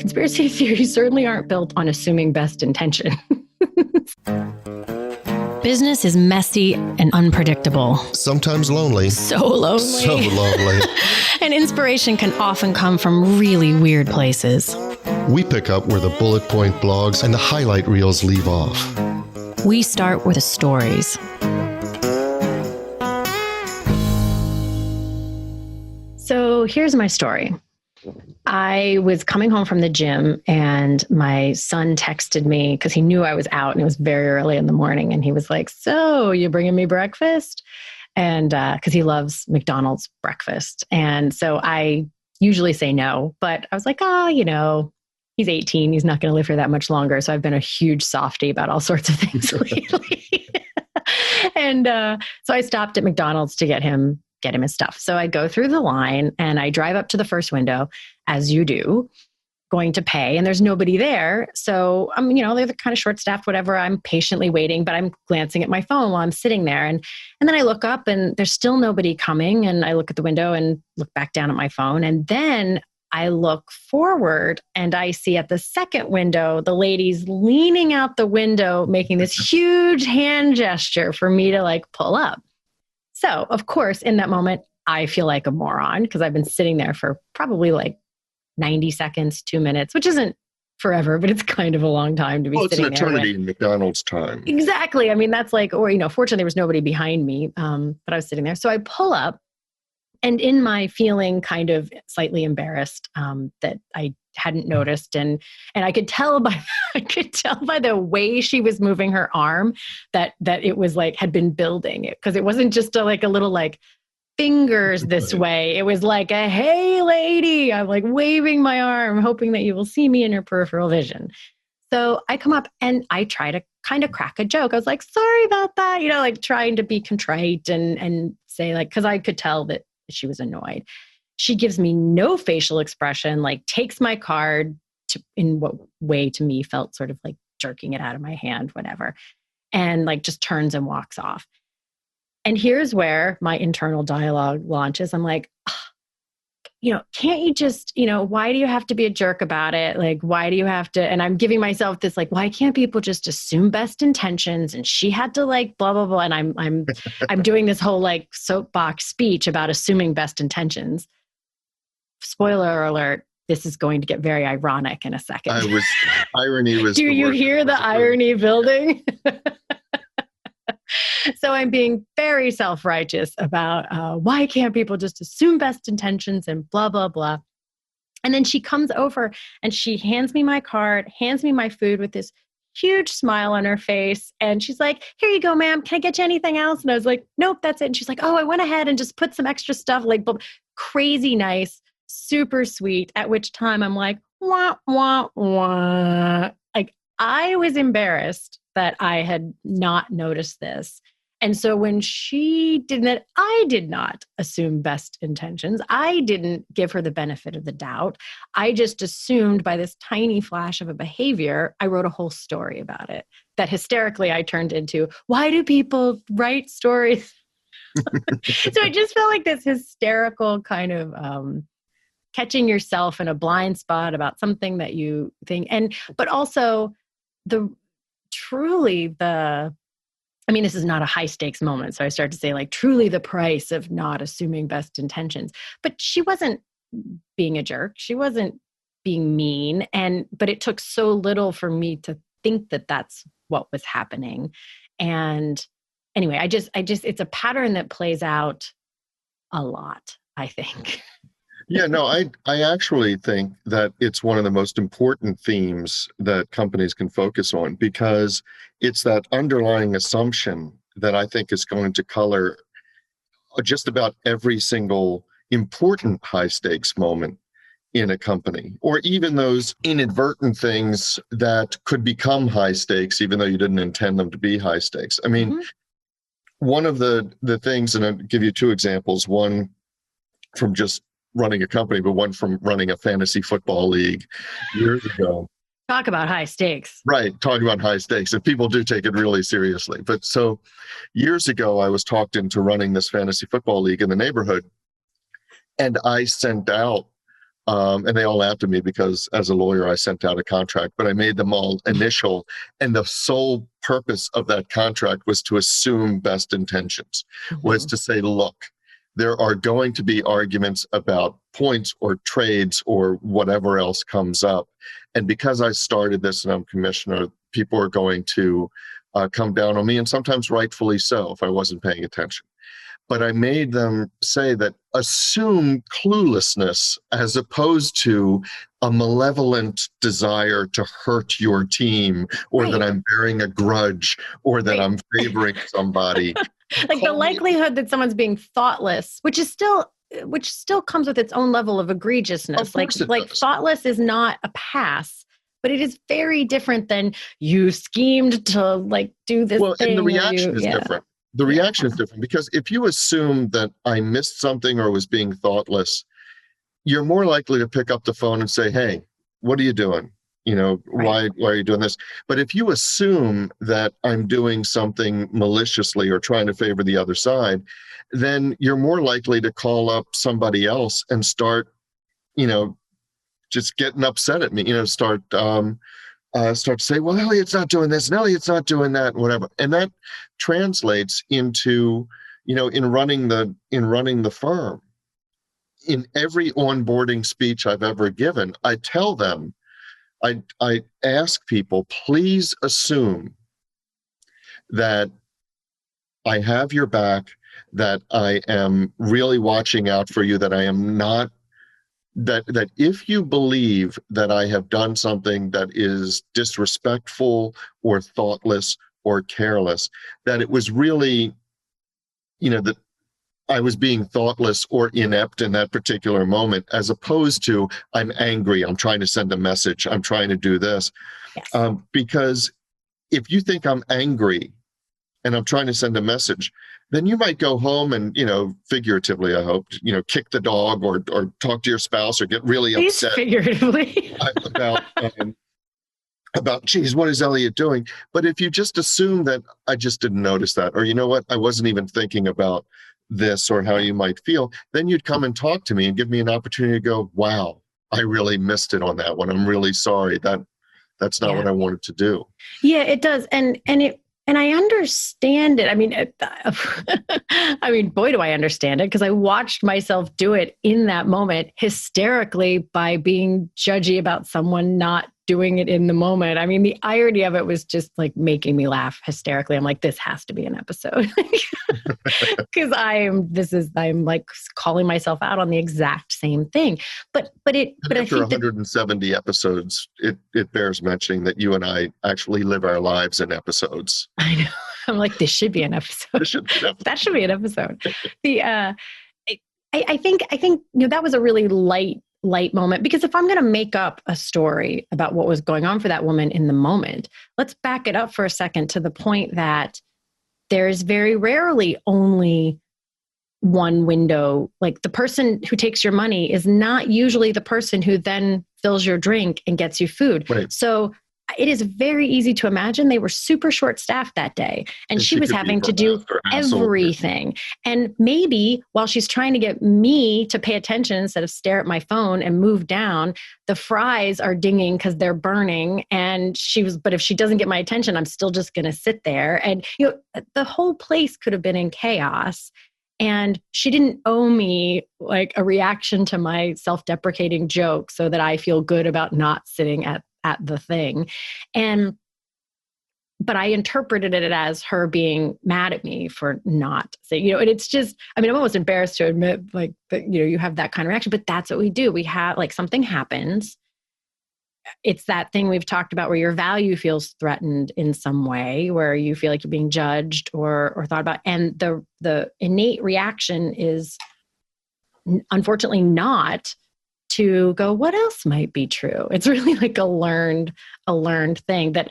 conspiracy theories certainly aren't built on assuming best intention. Business is messy and unpredictable. Sometimes lonely. So lonely. So lonely. And inspiration can often come from really weird places. We pick up where the bullet point blogs and the highlight reels leave off. We start with the stories. So here's my story. I was coming home from the gym and my son texted me because he knew I was out and it was very early in the morning. And he was like, "So you bringing me breakfast?" And because he loves McDonald's breakfast. And so I usually say no, but I was like, he's 18. He's not going to live here that much longer. So I've been a huge softie about all sorts of things lately. And so I stopped at McDonald's to get him his stuff. So I go through the line and I drive up to the first window, as you do, going to pay, and there's nobody there. So I'm, they're kind of short-staffed, whatever. I'm patiently waiting, but I'm glancing at my phone while I'm sitting there. And then I look up and there's still nobody coming. And I look at the window and look back down at my phone. And then I look forward and I see at the second window, the lady's leaning out the window, making this huge hand gesture for me to pull up. So, of course, in that moment, I feel like a moron because I've been sitting there for probably 90 seconds, 2 minutes, which isn't forever, but it's kind of a long time to be sitting there. It's an eternity in McDonald's time. Exactly. I mean, that's fortunately there was nobody behind me, but I was sitting there. So I pull up and in my feeling kind of slightly embarrassed that I hadn't noticed. And I could tell by the way she was moving her arm that it was had been building it. Cause it wasn't just a little fingers this way. It was like a, "Hey lady," I'm waving my arm, hoping that you will see me in your peripheral vision. So I come up and I try to kind of crack a joke. I was like, "Sorry about that," trying to be contrite and say cause I could tell that she was annoyed. She gives me no facial expression, takes my card in what way to me felt sort of jerking it out of my hand, whatever. And just turns and walks off. And here's where my internal dialogue launches. I'm like, can't you just, why do you have to be a jerk about it? Why do you have to, and I'm giving myself this, why can't people just assume best intentions? And she had to blah, blah, blah. And I'm doing this whole soapbox speech about assuming best intentions. Spoiler alert, this is going to get very ironic in a second. Irony was. Do you hear the irony building? So I'm being very self-righteous about why can't people just assume best intentions and blah, blah, blah. And then she comes over and she hands me my card, hands me my food with this huge smile on her face. And she's like, "Here you go, ma'am. Can I get you anything else?" And I was like, "Nope, that's it." And she's like, "Oh, I went ahead and just put some extra stuff," crazy nice, super sweet. At which time I'm like, wah, wah, wah. I was embarrassed that I had not noticed this. And so when she did that, I did not assume best intentions. I didn't give her the benefit of the doubt. I just assumed by this tiny flash of a behavior, I wrote a whole story about it that hysterically I turned into, "Why do people write stories?" So I just felt like this hysterical kind of catching yourself in a blind spot about something that you think, but also this is not a high stakes moment. So I start to say truly the price of not assuming best intentions, but she wasn't being a jerk. She wasn't being mean. But it took so little for me to think that that's what was happening. And anyway, I just, it's a pattern that plays out a lot, I think. Yeah, no, I actually think that it's one of the most important themes that companies can focus on because it's that underlying assumption that I think is going to color just about every single important high stakes moment in a company, or even those inadvertent things that could become high stakes, even though you didn't intend them to be high stakes. I mean, one of the things, and I'll give you two examples, one from just running a company, but one from running a fantasy football league years ago. Talk about high stakes. Right. Talk about high stakes. And people do take it really seriously. But so years ago, I was talked into running this fantasy football league in the neighborhood. And I sent out And they all laughed at me because as a lawyer, I sent out a contract, but I made them all initial. And the sole purpose of that contract was to assume best intentions, was to say, look, there are going to be arguments about points or trades or whatever else comes up. And because I started this and I'm commissioner, people are going to come down on me, and sometimes rightfully so if I wasn't paying attention. But I made them say that assume cluelessness as opposed to a malevolent desire to hurt your team, or that I'm bearing a grudge, or that I'm favoring somebody. Like the likelihood that someone's being thoughtless, which still comes with its own level of egregiousness. Like thoughtless is not a pass, but it is very different than you schemed to like do this thing. And the reaction is different. The reaction is different because if you assume that I missed something or was being thoughtless, you're more likely to pick up the phone and say, hey, what are you doing? Why are you doing this? But if you assume that I'm doing something maliciously or trying to favor the other side, then you're more likely to call up somebody else and start, just getting upset at me, start to say, well, Elliot's not doing this, and Elliot's not doing that, and whatever. And that translates into, in running the firm. In every onboarding speech I've ever given, I tell them, I ask people, please assume that I have your back, that I am really watching out for you, that I am not that if you believe that I have done something that is disrespectful or thoughtless or careless, that it was really, that I was being thoughtless or inept in that particular moment, as opposed to I'm angry, I'm trying to send a message, I'm trying to do this. Yes. Because if you think I'm angry and I'm trying to send a message, then you might go home and, figuratively, I hope, kick the dog or talk to your spouse or get really upset. Figuratively. about, geez, what is Elliot doing? But if you just assume that I just didn't notice that, or you know what, I wasn't even thinking about this or how you might feel, then you'd come and talk to me and give me an opportunity to go, wow, I really missed it on that one. I'm really sorry. That's not what I wanted to do. Yeah, it does. And I understand it. I mean, boy, do I understand it, because I watched myself do it in that moment hysterically by being judgy about someone not doing it in the moment. I mean, the irony of it was just like making me laugh hysterically. I'm like, this has to be an episode, because I'm like calling myself out on the exact same thing. But after 170 episodes, it bears mentioning that you and I actually live our lives in episodes. I know. I'm like, this should be an episode. That should be an episode. I think that was a really light moment, because if I'm going to make up a story about what was going on for that woman in the moment, let's back it up for a second to the point that there's very rarely only one window. Like, the person who takes your money is not usually the person who then fills your drink and gets you food. Right. So it is very easy to imagine they were super short-staffed that day, and she was having to do everything. And maybe while she's trying to get me to pay attention instead of stare at my phone and move down, the fries are dinging because they're burning. And but if she doesn't get my attention, I'm still just going to sit there. And the whole place could have been in chaos. And she didn't owe me like a reaction to my self-deprecating joke so that I feel good about not sitting at the thing. But I interpreted it as her being mad at me for not saying, and it's just, I'm almost embarrassed to admit like that, you have that kind of reaction, but that's what we do. We have like something happens. It's that thing we've talked about where your value feels threatened in some way, where you feel like you're being judged or thought about. And the innate reaction is unfortunately not to go, what else might be true? It's really like a learned thing that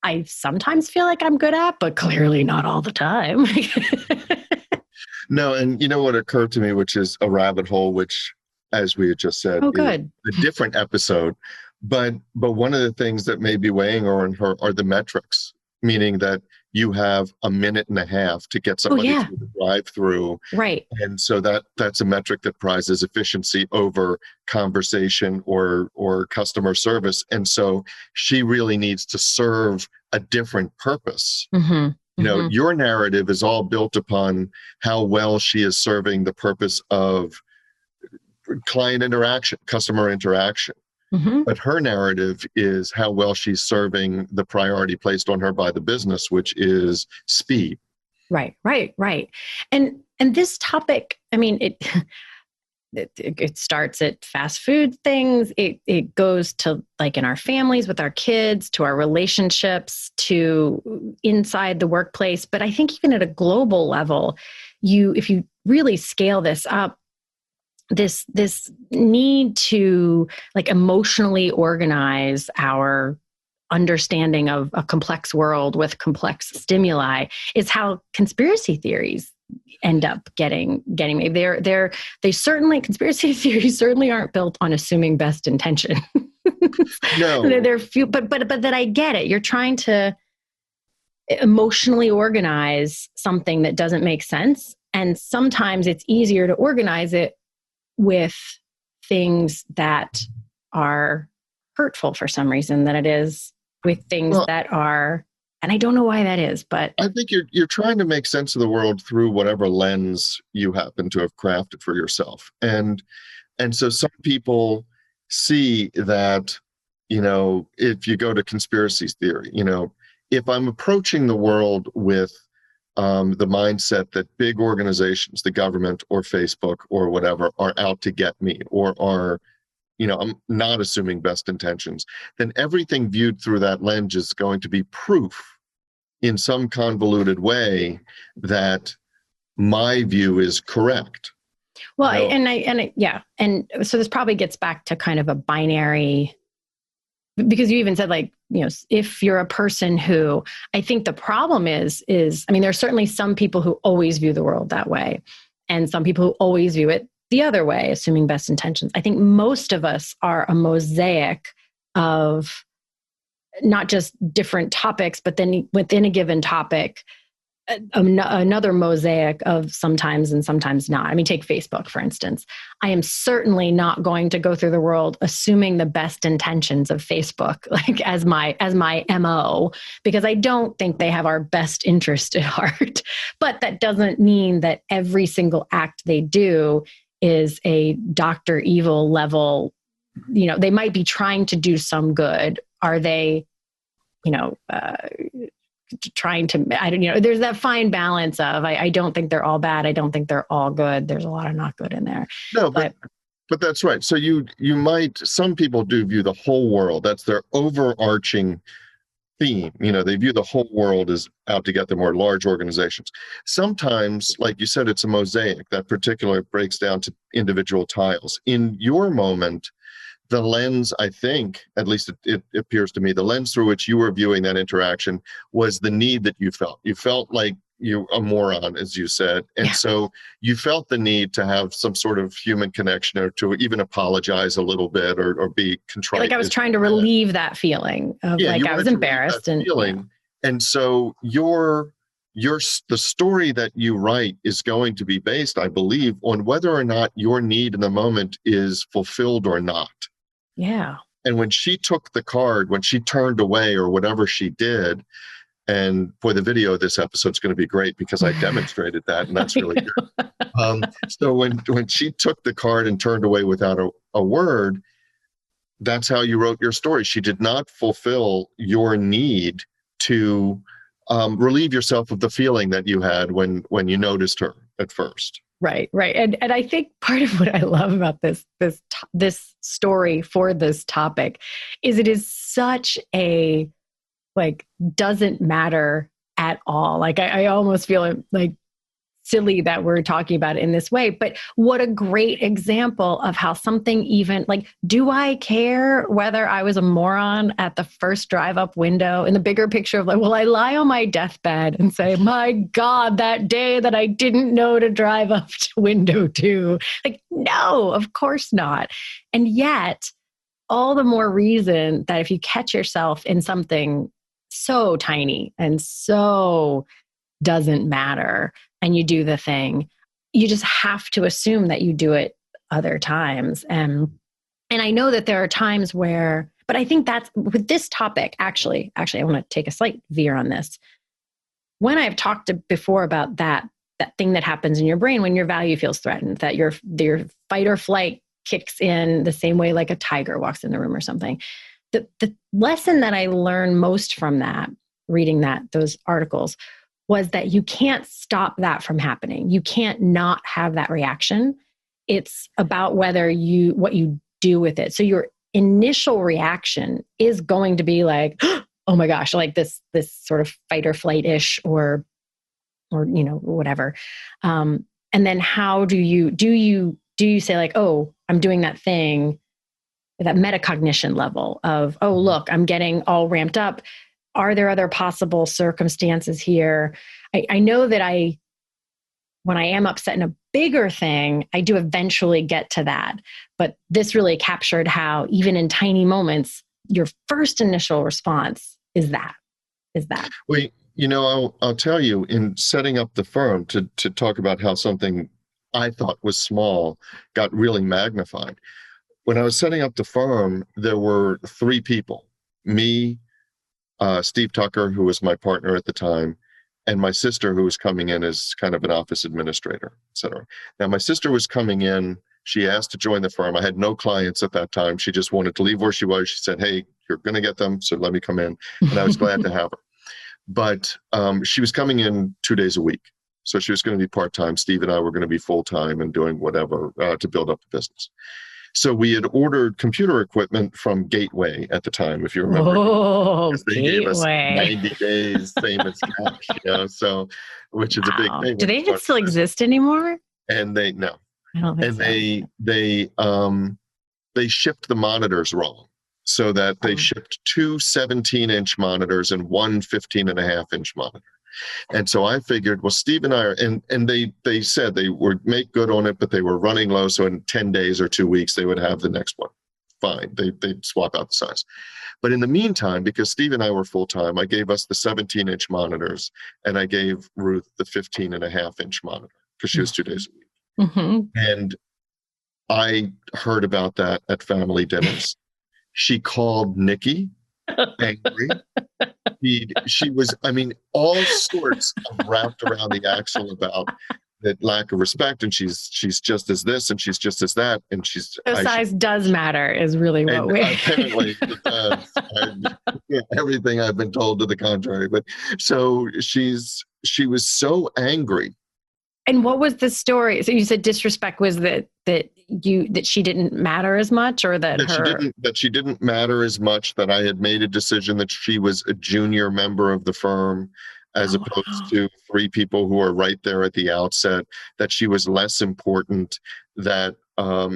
I sometimes feel like I'm good at, but clearly not all the time. No, and you know what occurred to me, which is a rabbit hole, which, as we had just said, is a different episode. But one of the things that may be weighing on her are the metrics. meaning that you have a minute and a half to get Oh somebody yeah. through the drive-through. Right. And so that's a metric that prizes efficiency over conversation or customer service. And so she really needs to serve a different purpose. Mm-hmm. Mm-hmm. Your narrative is all built upon how well she is serving the purpose of client interaction, customer interaction. Mm-hmm. But her narrative is how well she's serving the priority placed on her by the business, which is speed. Right. Right. Right. And this topic, I mean, it starts at fast food things. It goes to like in our families with our kids, to our relationships, to inside the workplace. But I think even at a global level, if you really scale this up, this need to like emotionally organize our understanding of a complex world with complex stimuli is how conspiracy theories end up getting made. They certainly, conspiracy theories certainly aren't built on assuming best intention. No. They're few, but that I get it. You're trying to emotionally organize something that doesn't make sense, and sometimes it's easier to organize it with things that are hurtful for some reason than it is with things that are, and I don't know why that is, but I think you're trying to make sense of the world through whatever lens you happen to have crafted for yourself. And so some people see that, if you go to conspiracy theory, if I'm approaching the world with the mindset that big organizations, the government or Facebook or whatever, are out to get me or are, I'm not assuming best intentions, then everything viewed through that lens is going to be proof in some convoluted way that my view is correct. well, yeah. And so this probably gets back to kind of a binary, because you even said like, if you're a person who, I think the problem is, I mean, there's certainly some people who always view the world that way and some people who always view it the other way, assuming best intentions. I think most of us are a mosaic of not just different topics, but then within a given topic, another mosaic of sometimes and sometimes not. I mean, take Facebook, for instance. I am certainly not going to go through the world assuming the best intentions of Facebook, like as my MO, because I don't think they have our best interest at heart. But that doesn't mean that every single act they do is a Dr. Evil level. They might be trying to do some good. Are they, trying to, I don't, there's that fine balance of, I don't think they're all bad. I don't think they're all good. There's a lot of not good in there. No, but that's right. So you might, some people do view the whole world. That's their overarching theme. They view the whole world as out to get them, or large organizations. Sometimes, like you said, it's a mosaic that particular breaks down to individual tiles. In your moment, the lens, I think, at least it appears to me, the lens through which you were viewing that interaction was the need that you felt. You felt like you're a moron, as you said. And so you felt the need to have some sort of human connection, or to even apologize a little bit, or be contrite. Like I was trying to relieve that feeling of I was embarrassed. And so the story that you write is going to be based, I believe, on whether or not your need in the moment is fulfilled or not. Yeah. And when she took the card, when she turned away or whatever she did, and for the video of this episode, it's going to be great because I demonstrated that, and that's really good. So when she took the card and turned away without a word, that's how you wrote your story. She did not fulfill your need to relieve yourself of the feeling that you had when you noticed her at first. Right. And I think part of what I love about this story for this topic is it is such a, like, doesn't matter at all. Like I almost feel like silly that we're talking about it in this way, but what a great example of how something even like, do I care whether I was a moron at the first drive up window? In the bigger picture of like, will I lie on my deathbed and say, my God, that day that I didn't know to drive up to window 2? Like, no, of course not. And yet all the more reason that if you catch yourself in something so tiny and so doesn't matter, and you do the thing, you just have to assume that you do it other times. And I know that there are times where, but I think that's with this topic, actually, I want to take a slight veer on this. When I've talked before about that thing that happens in your brain when your value feels threatened, that your fight or flight kicks in the same way like a tiger walks in the room or something. The lesson that I learned most from that, reading those articles, was that you can't stop that from happening. You can't not have that reaction. It's about what you do with it. So your initial reaction is going to be like, oh my gosh, like this sort of fight or flight-ish or whatever. And then how do you say like, oh, I'm doing that thing, that metacognition level of, oh, look, I'm getting all ramped up. Are there other possible circumstances here? I know that when I am upset in a bigger thing, I do eventually get to that. But this really captured how even in tiny moments, your first initial response is that. Well, I'll tell you, in setting up the firm to talk about how something I thought was small got really magnified. When I was setting up the firm, there were 3 people, me, Steve Tucker, who was my partner at the time, and my sister, who was coming in as kind of an office administrator, et cetera. Now, my sister was coming in. She asked to join the firm. I had no clients at that time. She just wanted to leave where she was. She said, hey, you're going to get them, so let me come in. And I was glad to have her. But she was coming in 2 days a week. So she was going to be part-time. Steve and I were going to be full-time and doing whatever to build up the business. So we had ordered computer equipment from Gateway at the time, if you remember. Oh, they Gateway. gave us 90 days, same as cash, so, which is a big thing. Do they even still exist anymore? And no. I don't think so. They shipped the monitors wrong, so that they shipped 2 17-inch monitors and 1 15.5-inch monitor. And so I figured, well, Steve and I and they said they would make good on it, but they were running low. So in 10 days or 2 weeks, they would have the next one. Fine. They'd swap out the size. But in the meantime, because Steve and I were full-time, I gave us the 17-inch monitors and I gave Ruth the 15.5-inch monitor because she was 2 days a week. Mm-hmm. And I heard about that at family dinners. She called Nikki angry. She was, all sorts of wrapped around the axle about that lack of respect, and she's just as this and she's just as that, and she's size does matter is really what we apparently it does. Everything I've been told to the contrary, but so she was so angry. And what was the story? So you said disrespect was that she didn't matter as much, or that she didn't matter as much, that I had made a decision that she was a junior member of the firm as opposed to 3 people who are right there at the outset, that she was less important, that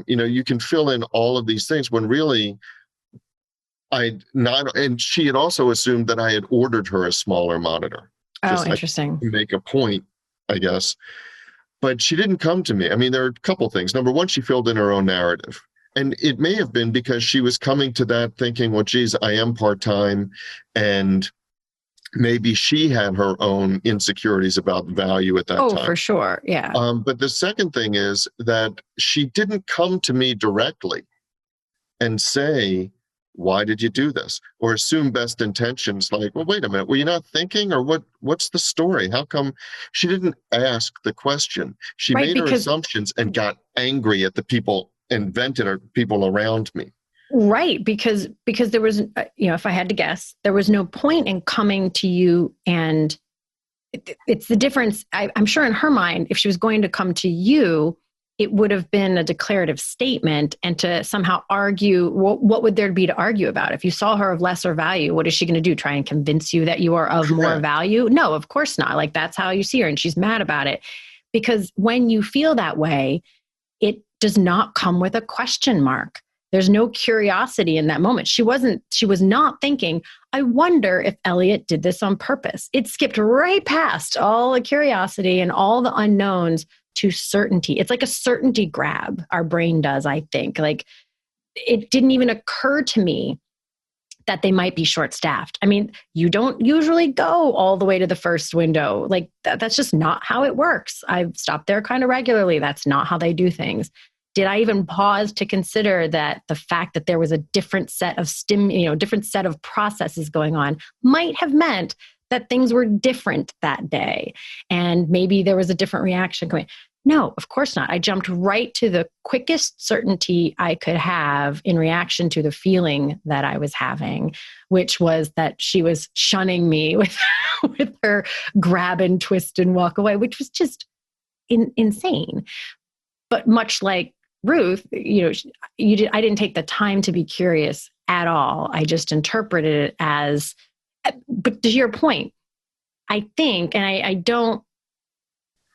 you can fill in all of these things when really and she had also assumed that I had ordered her a smaller monitor. Interesting. To make a point, I guess. But she didn't come to me. There are a couple things. Number one, she filled in her own narrative. And it may have been because she was coming to that thinking, well, geez, I am part-time. And maybe she had her own insecurities about value at that time. Oh, for sure. Yeah. But the second thing is that she didn't come to me directly and say, why did you do this? Or assume best intentions, like, well, wait a minute, were you not thinking? Or what's the story? How come? She didn't ask the question. She made her assumptions and got angry at the people and vented at people around me. Right, because there was, if I had to guess, there was no point in coming to you, and it's the difference. I'm sure in her mind, if she was going to come to you, it would have been a declarative statement, and to somehow argue, what would there be to argue about? If you saw her of lesser value, what is she going to do? Try and convince you that you are of more value? No, of course not. Like, that's how you see her, and she's mad about it. Because when you feel that way, it does not come with a question mark. There's no curiosity in that moment. She was not thinking, I wonder if Elliot did this on purpose. It skipped right past all the curiosity and all the unknowns to certainty. It's like a certainty grab our brain does, I think. Like, it didn't even occur to me that they might be short-staffed. I mean, you don't usually go all the way to the first window. Like that's just not how it works. I've stopped there kind of regularly. That's not how they do things. Did I even pause to consider that the fact that there was a different set of different set of processes going on might have meant that things were different that day, and maybe there was a different reaction coming? No, of course not. I jumped right to the quickest certainty I could have in reaction to the feeling that I was having, which was that she was shunning me with, with her grab and twist and walk away, which was just insane. But much like Ruth, I didn't take the time to be curious at all. I just interpreted it as, but to your point, I think, and I don't,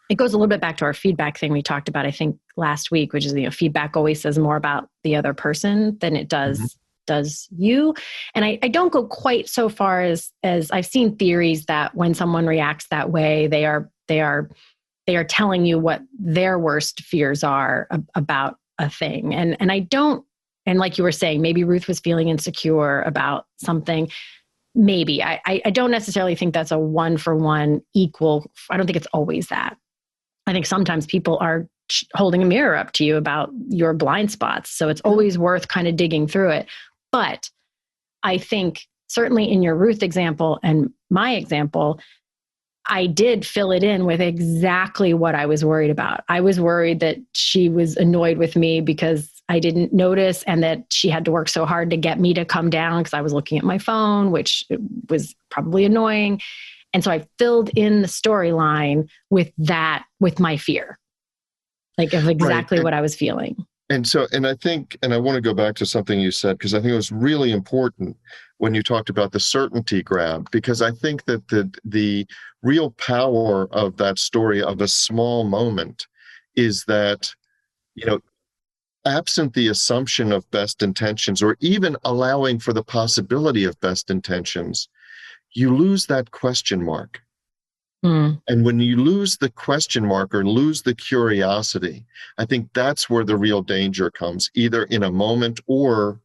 it goes a little bit back to our feedback thing we talked about, I think, last week, which is, feedback always says more about the other person than it does you. And I don't go quite so far as I've seen theories that when someone reacts that way, they are telling you what their worst fears are about a thing. And I don't, and like you were saying, maybe Ruth was feeling insecure about something. Maybe. I don't necessarily think that's a one-for-one equal. I don't think it's always that. I think sometimes people are holding a mirror up to you about your blind spots. So it's always worth kind of digging through it. But I think certainly in your Ruth example and my example, I did fill it in with exactly what I was worried about. I was worried that she was annoyed with me because I didn't notice, and that she had to work so hard to get me to come down because I was looking at my phone, which was probably annoying. And so I filled in the storyline with my fear, like of exactly what I was feeling. And I want to go back to something you said, because I think it was really important when you talked about the certainty grab, because I think that the real power of that story of a small moment is that, absent the assumption of best intentions, or even allowing for the possibility of best intentions, you lose that question mark. And when you lose the question mark or lose the curiosity, I think that's where the real danger comes, either in a moment or,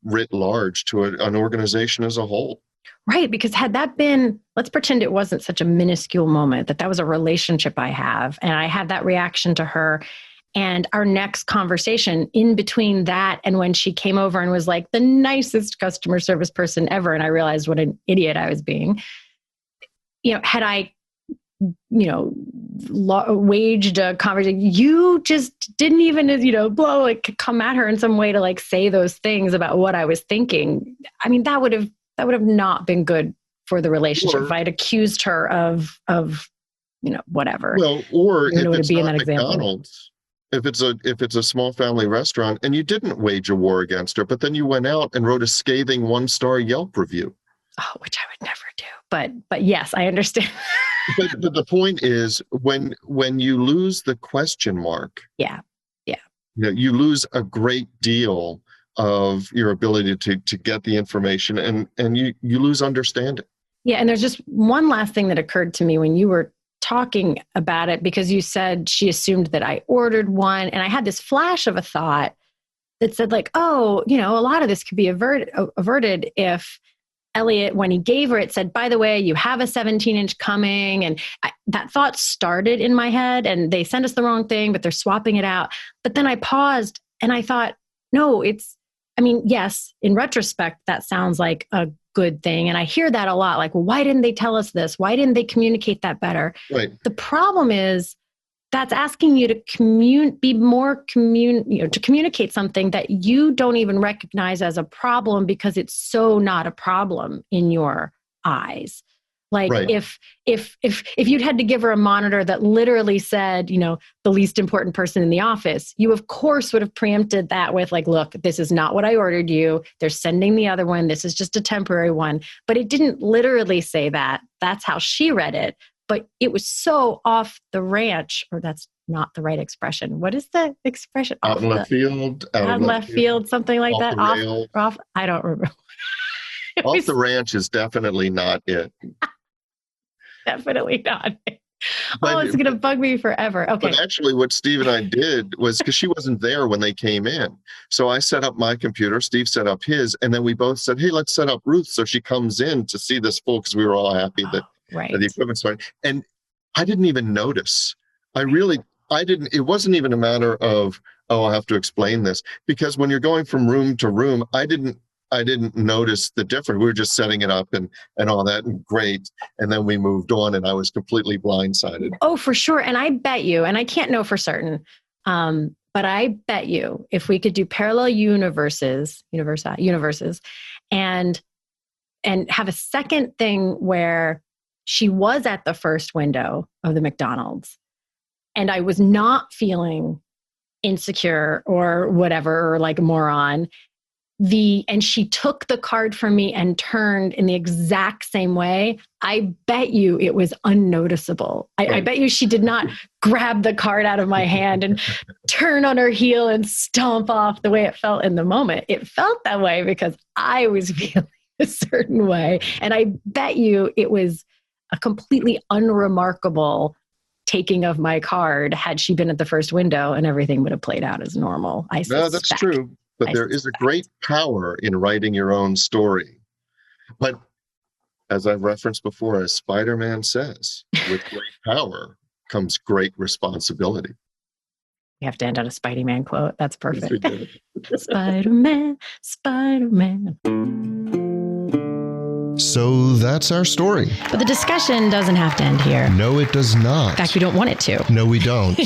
writ large to an organization as a whole. Right. Because had that been, let's pretend it wasn't such a minuscule moment, that was a relationship I have, and I had that reaction to her. And our next conversation in between that and when she came over and was like the nicest customer service person ever, and I realized what an idiot I was being, had I, waged a conversation, you just didn't even, come at her in some way to say those things about what I was thinking. I mean, that would have not been good for the relationship. If I'd accused her of whatever. Well, or if it's not McDonald's. If it's a small family restaurant and you didn't wage a war against her, but then you went out and wrote a scathing 1-star Yelp review. Oh, which I would never do. But yes, I understand. but the point is, when you lose the question mark, yeah, you lose a great deal of your ability to get the information, and you lose understanding. Yeah, and there's just one last thing that occurred to me when you were talking about it, because you said she assumed that I ordered one, and I had this flash of a thought that said a lot of this could be averted if Elliot, when he gave her it, said, by the way, you have a 17-inch coming. And that thought started in my head, and they sent us the wrong thing, but they're swapping it out. But then I paused and I thought, no, yes, in retrospect, that sounds like a good thing. And I hear that a lot. Well, why didn't they tell us this? Why didn't they communicate that better? Right. The problem is that's asking you to to communicate something that you don't even recognize as a problem because it's so not a problem in your eyes. Right. if you'd had to give her a monitor that literally said, the least important person in the office, you of course would have preempted that with look, this is not what I ordered you. They're sending the other one. This is just a temporary one. But it didn't literally say that. That's how she read it. But it was so off the ranch, or that's not the right expression. What is the expression? Out in left field. Out in left field, something like that. Off. I don't remember. Off the ranch is definitely not it. Definitely not. But, it's going to bug me forever. Okay. but actually what Steve and I did was, because she wasn't there when they came in. So I set up my computer, Steve set up his, and then we both said, hey, let's set up Ruth so she comes in to see this full, because we were all happy that the equipment's fine. And I didn't even notice. I didn't, it wasn't even a matter of, oh, I have to explain this, because when you're going from room to room, I didn't notice the difference. We were just setting it up and all that, and great. And then we moved on, and I was completely blindsided. Oh, for sure. And I bet you, and I can't know for certain, but I bet you if we could do parallel universes, and have a second thing where she was at the first window of the McDonald's and I was not feeling insecure or whatever, or like a moron, and she took the card from me and turned in the exact same way, I bet you it was unnoticeable. I bet you she did not grab the card out of my hand and turn on her heel and stomp off the way it felt in the moment. It felt that way because I was feeling a certain way. And I bet you it was a completely unremarkable taking of my card had she been at the first window, and everything would have played out as normal. I suspect. No, that's true. But there is a great power in writing your own story. But as I've referenced before, as Spider-Man says, with great power comes great responsibility. We have to end on a Spidey-Man quote. That's perfect. Yes, Spider-Man, Spider-Man. So that's our story. But the discussion doesn't have to end here. No, it does not. In fact, we don't want it to. No, we don't.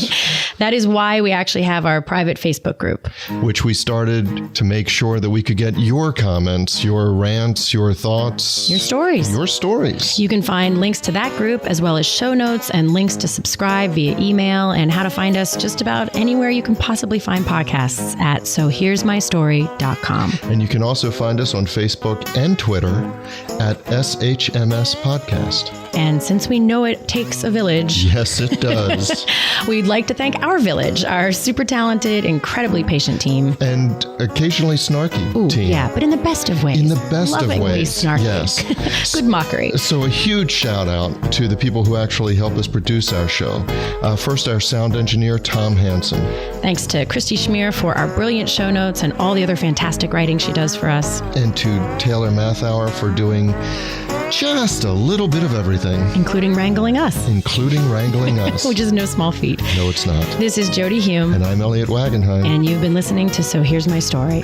That is why we actually have our private Facebook group, which we started to make sure that we could get your comments, your rants, your thoughts, your stories. Your stories. You can find links to that group as well as show notes and links to subscribe via email and how to find us just about anywhere you can possibly find podcasts at sohere'smystory.com. And you can also find us on Facebook and Twitter at SHMS Podcast. And since we know it takes a village. Yes, it does. We'd like to thank our village, our super talented, incredibly patient team. And occasionally snarky team. Yeah, but in the best of ways. In the best of ways. Snarky. Yes. Good mockery. So a huge shout out to the people who actually help us produce our show. First, our sound engineer, Tom Hansen. Thanks to Christy Schmier for our brilliant show notes and all the other fantastic writing she does for us. And to Taylor Mathauer for doing just a little bit of everything. Including wrangling us. Which is no small feat. No, it's not. This is Jody Hume. And I'm Elliot Wagenheim. And you've been listening to So Here's My Story.